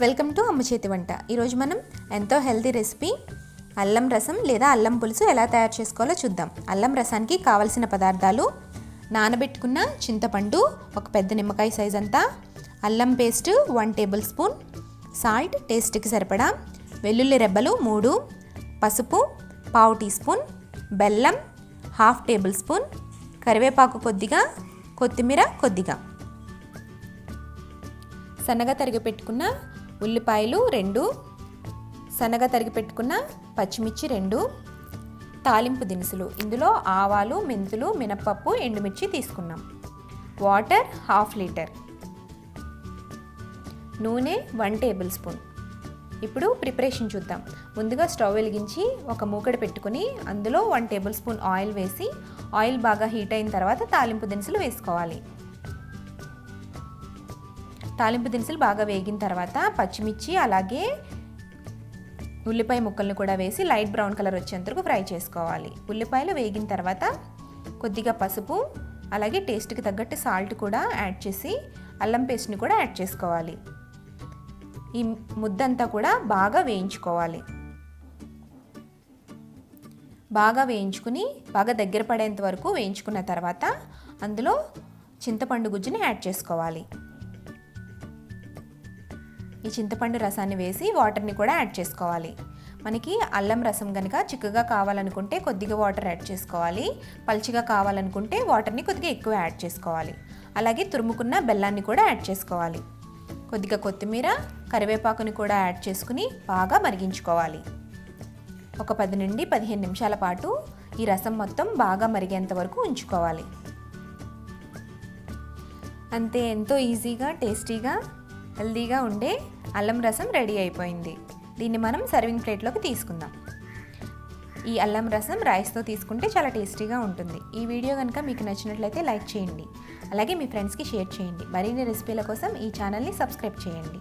Welcome to అమ్మ చేతి వంట. ఈరోజు మనం ఎంతో హెల్తీ రెసిపీ అల్లం రసం లేదా అల్లం పులుసు ఎలా తయారు చేసుకోవాలో చూద్దాం. అల్లం రసానికి కావలసిన పదార్థాలు: నానబెట్టుకున్న చింతపండు ఒక పెద్ద నిమ్మకాయ సైజ్ అంతా, అల్లం పేస్ట్ 1 టేబుల్ స్పూన్, సాల్ట్ టేస్ట్కి సరిపడా, వెల్లుల్లి రెబ్బలు 3, పసుపు 1/2 టీ స్పూన్, బెల్లం 1/2 టేబుల్ స్పూన్, కరివేపాకు కొద్దిగా, కొత్తిమీర కొద్దిగా, సన్నగా తరిగి పెట్టుకున్న ఉల్లిపాయలు 2, సన్నగా తరిగి పెట్టుకున్న పచ్చిమిర్చి 2, తాలింపు దినుసులు ఇందులో ఆవాలు, మెంతులు, మినపప్పు, ఎండుమిర్చి తీసుకున్నాం, వాటర్ 1/2 లీటర్, నూనె 1 టేబుల్ స్పూన్. ఇప్పుడు ప్రిపరేషన్ చూద్దాం. ముందుగా స్టవ్ వెలిగించి ఒక మూకడ పెట్టుకుని అందులో 1 టేబుల్ స్పూన్ ఆయిల్ వేసి ఆయిల్ బాగా హీట్ అయిన తర్వాత తాలింపు దినుసులు వేసుకోవాలి. తాలింపు దినుసులు బాగా వేగిన తర్వాత పచ్చిమిర్చి అలాగే ఉల్లిపాయ ముక్కలను కూడా వేసి లైట్ బ్రౌన్ కలర్ వచ్చేంత వరకు ఫ్రై చేసుకోవాలి. ఉల్లిపాయలు వేగిన తర్వాత కొద్దిగా పసుపు అలాగే టేస్ట్కి తగ్గట్టు సాల్ట్ కూడా యాడ్ చేసి అల్లం పేస్ట్ని కూడా యాడ్ చేసుకోవాలి. ఈ ముద్దంతా కూడా బాగా వేయించుకోవాలి. బాగా వేయించుకుని బాగా దగ్గర పడేంత వరకు వేయించుకున్న తర్వాత అందులో చింతపండు గుజ్జుని యాడ్ చేసుకోవాలి. ఈ చింతపండు రసాన్ని వేసి వాటర్ని కూడా యాడ్ చేసుకోవాలి. మనకి అల్లం రసం కనుక చిక్కగా కావాలనుకుంటే కొద్దిగా వాటర్ యాడ్ చేసుకోవాలి, పల్చిగా కావాలనుకుంటే వాటర్ని కొద్దిగా ఎక్కువ యాడ్ చేసుకోవాలి. అలాగే తురుముకున్న బెల్లాన్ని కూడా యాడ్ చేసుకోవాలి. కొద్దిగా కొత్తిమీర, కరివేపాకుని కూడా యాడ్ చేసుకుని బాగా మరిగించుకోవాలి. ఒక 10 నుండి 15 నిమిషాల పాటు ఈ రసం మొత్తం బాగా మరిగేంత వరకు ఉంచుకోవాలి. అంతే, ఎంతో ఈజీగా టేస్టీగా హెల్దీగా ఉండే అల్లం రసం రెడీ అయిపోయింది. దీన్ని మనం సర్వింగ్ ప్లేట్లోకి తీసుకుందాం. ఈ అల్లం రసం రైస్తో తీసుకుంటే చాలా టేస్టీగా ఉంటుంది. ఈ వీడియో కనుక మీకు నచ్చినట్లయితే లైక్ చేయండి, అలాగే మీ ఫ్రెండ్స్కి షేర్ చేయండి. మరిన్ని రెసిపీల కోసం ఈ ఛానల్ని సబ్స్క్రైబ్ చేయండి.